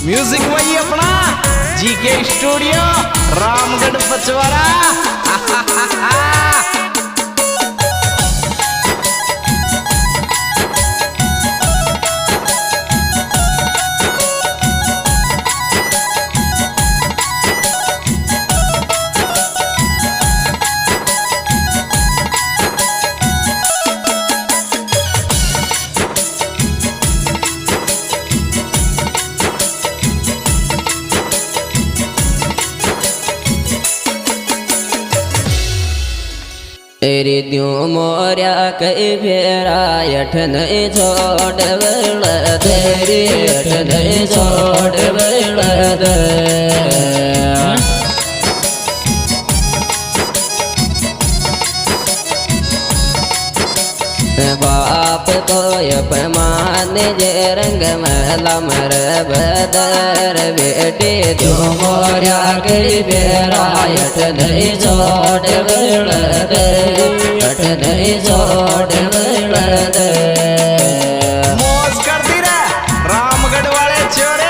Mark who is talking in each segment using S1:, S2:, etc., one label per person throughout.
S1: Music वही अपना GK studio Ramgarh Pachwara.
S2: तेरी द्यू मोर्या कई फेरा यठ नहीं छोड़ बड़ तेरी यठ नहीं छोड़ बड़ बाप को अपमान जे रंग महला मर बदर बेटे द्यू मोर्या कई फेरा यठ नहीं छोड़ बड़ नहीं छोड़ बड़
S1: मौज कर दी रे रामगढ़ वाले छोरे।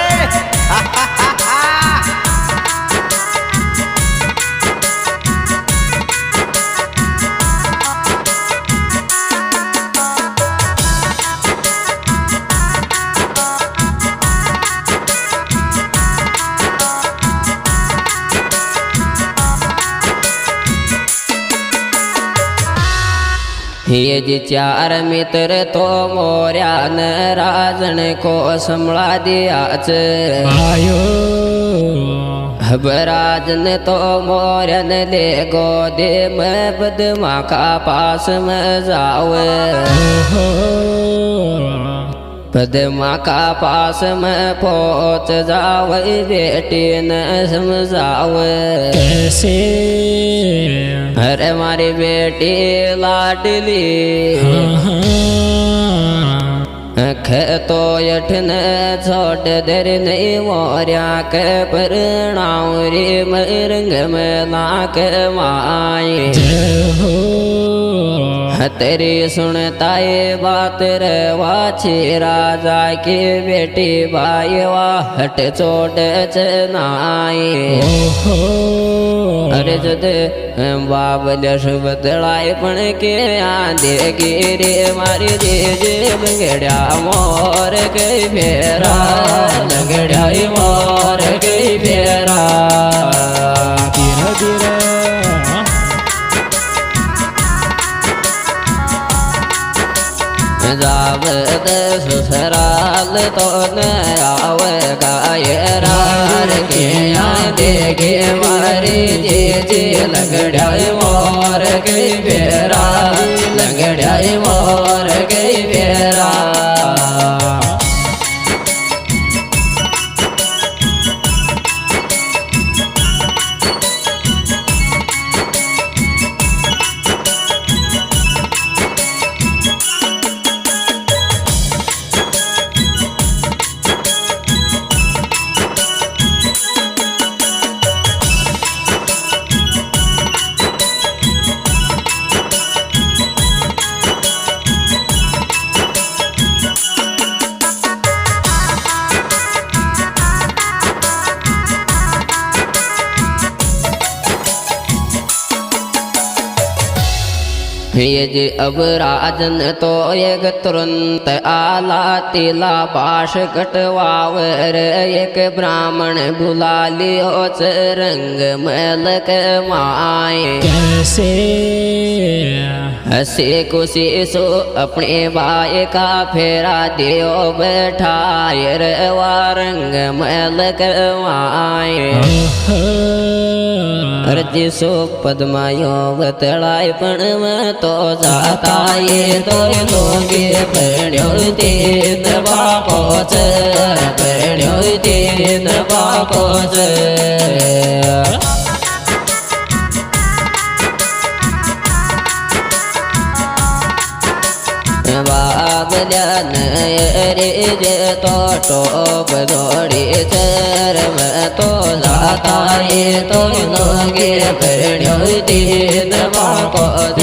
S2: ये जी चार मित्र तो मोर्या न राजन को संभला दिया अब राजन तो मोर्यन ले गोदे में बदमा का पास में जावे पदमा का पास में पहुँच जावे बेटी न समझावे
S3: कैसे
S2: अरे मारी बेटी लाडली तो यठ न छोड़ दर नहीं मोर्या के परणाउरी मरंग में नाक माए तेरी सुनता ये बात रे वाछी राजा की बेटी भाई वाह हट चोट चनाए अरे जद बाबल बदलाए पण के आंधे गिरे मारी दे जे लंगड़ा मोर गई फेरा लंगड़ा मोर गई फेरा
S3: धीरे धीरे
S2: जावद ससुराल तो न आवेगा ये रार के देखे मारी जे जे लंगड़ा मोर गई फेरा लंगड़ा मोर गई फेरा ये जी अब राजन तो एक तुरंत आला तिला पाश कटवावर एक ब्राह्मण बुला लियो रंग मैल के माए
S3: कैसे
S2: हसी खुशी सो अपने भाई का फेरा दियो बैठाए रवा रंग मैल के माए अर्जी सो पद्मायो बतलाय पण में तो जाता ये तो लोगे प्रणो तीन बापोच प्रणो तीन बापोच बाबल्यान रे जे तो टोप दौड़ी चरम तो जाता ये तो लोगे प्रणो तीन बापोच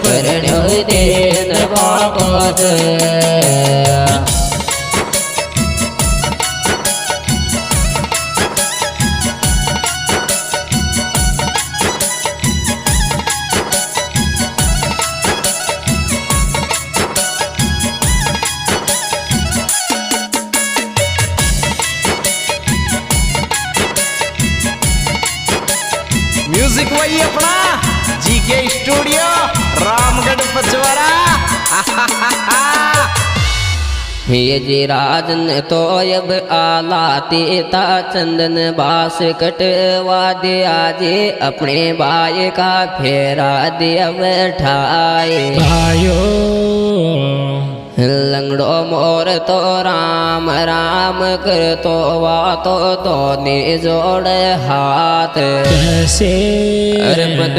S2: प्रणो तीन बापोच।
S3: เ
S1: वही अपना जीके स्टूडियो रामगढ़ पचवरा।
S2: ये जी राजन तो अब आलाती ता चंदन बास कटवा दिया जी अपने भाई का फेरा दिया बैठाए।
S3: भाइयो
S2: लंगड़ो मोर तो राम राम कर तो वा तो ने जोड़ हाथ।
S3: कैसे
S2: अरे पद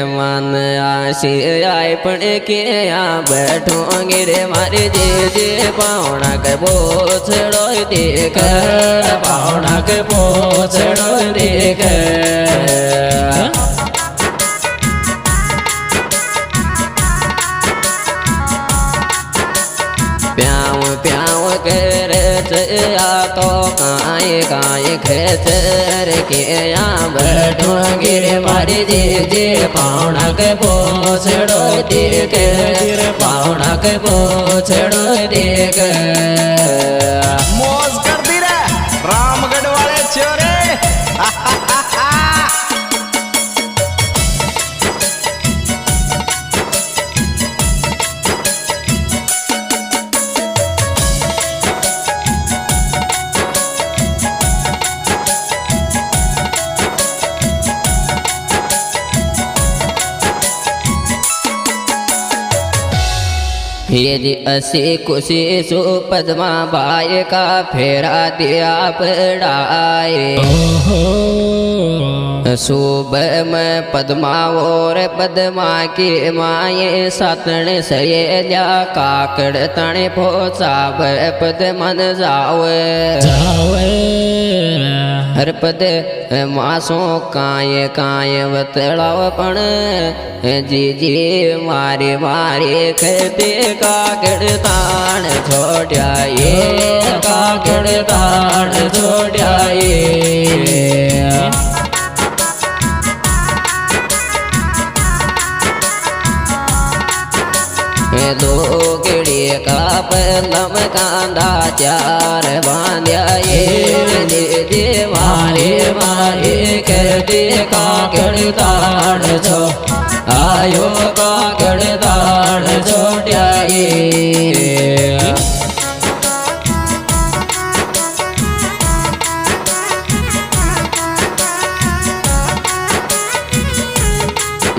S2: मन आशी आए पण के यहाँ बैठोंगे रे मारे जे पावना के बोछड़ो देख पावना के बोछड़ो देख। प्याव प्याव कर चया तो काए काए खेचर के यहाँ बैठोंगे रे मारे जे पावना के बोछड़ो देख पावना के बोछड़ो देख।
S1: मौज कर दी रे रामगढ़ वाले छोरे।
S2: ये जी असी खुशी सो पद्मा बाई का फेरा दिया पड़ाए।
S3: ओहो
S2: सुबह में पद्मा और पद्मा की माए सातण सहेलिया काकड़ तणे पोचा पद मन जावे
S3: जावे
S2: हर पद मासो काये काये वतड़ाव पण जी जी मारे मारे कहते काकड़ ताण छोड़िया ये काकड़ ताण छोड़िया ये। दो गिड़ी का पलम कांदा चार बांध्या ये दे मारे मारे कहते काकड़ ताड़ छो आयो काकड़ ताड़ छोड़िया ये।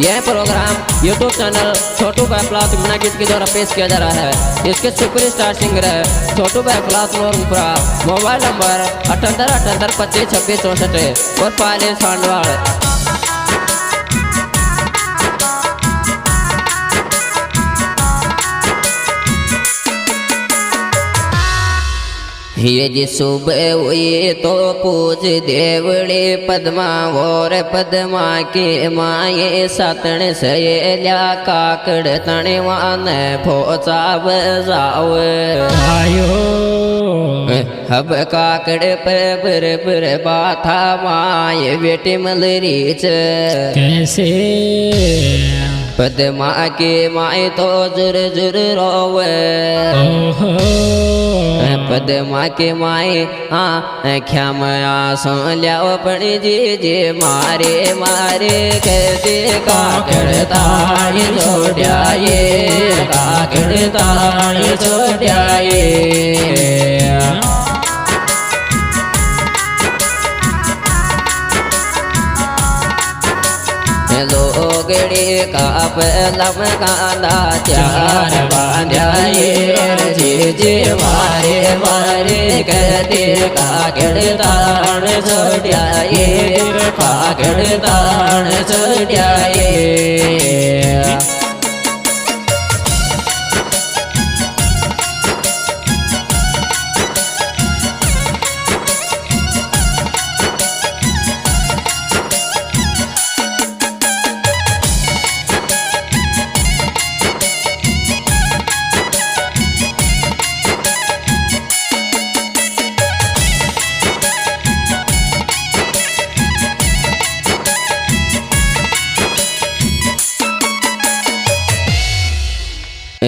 S2: यह प्रोग्राम YouTube चैनल छोटू बैपलास गुना गीत के द्वारा पेश किया जा रहा है। इसके सुपरस्टार सिंगर है छोटू बैपलास नोरपुरा। मोबाइल नंबर 78 25 26 64 और पाले सांडवाड़। ये जी सुबह हुई तो पूज देवड़े पद्मा और पद्मा के माए सातण सहेलिया काकड़ तणे वान फोचा बजाव।
S3: भाइयो
S2: हब काकड़ पर बाथा माए बेटे मलरीच।
S3: कैसे
S2: पद्मा के माए तो जुर जुर रोवे।
S3: ओहो
S2: पद्मा के माए ख्याम आसो लियाओ पण जी मारे मारे कहते काकड़ ताड़ छोड़िया ये काकड़ ताड़ छोड़िया ये। लोगड़ी का पलम कांदा चार बांध्या ये जी मारे मारे कहते काकड़ ताड़ छोड़िया ये काकड़ ताड़ छोड़िया ये।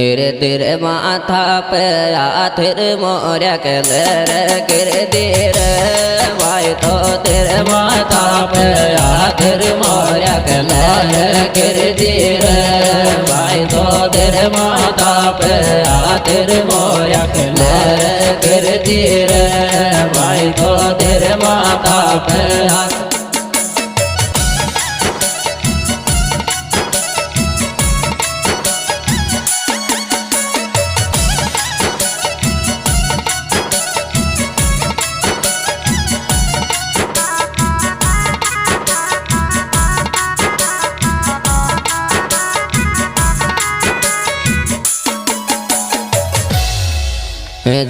S2: तेरे माथा पे आथिर मोरिया के लर गिर दी रे भाई तो तेरे माथा पे आथिर मोरिया के लर गिर दी रे भाई तो तेरे माथा पे आथिर मोरिया के लर गिर दी रे भाई तो तेरे माथा पे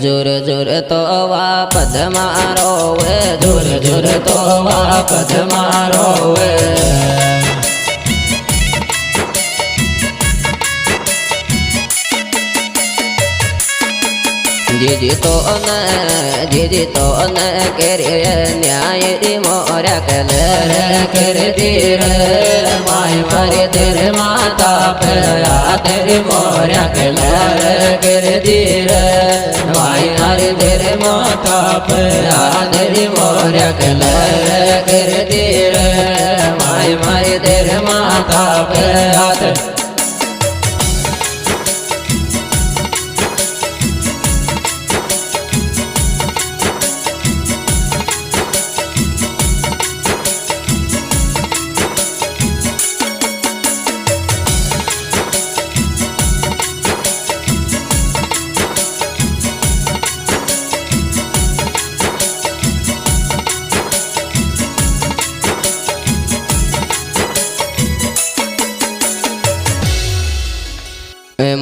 S2: जुर जुर तो वापद मारो वे जुर जुर तो वापद मारो वे जी तो न करे न्याय दी मोरा कलर कर दी रे माई मारे तेरे माता पे तेरे मोरा कलर कर दी रे माई मारे तेरे माता पे तेरे मोरा कलर कर दी रे माई मारे तेरे माता पे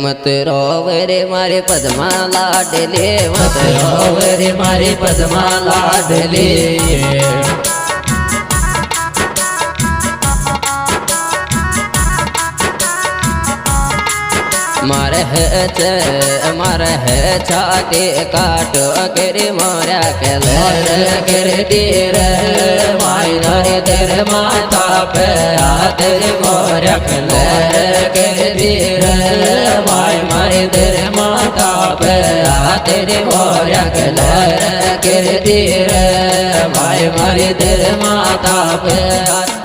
S2: मत रोवे रे मारे पद्मा लाडले मत रोवे रे मारे पद्मा लाडले मारे है छाती काट कर मोरा कलर कर दी रे माई रे तेरे माथा पे तेरे मोरा कलर कर दी रे माई मारे तेरे माथा पे तेरे मोरा कलर कर दी रे माई मारे तेरे माथा पे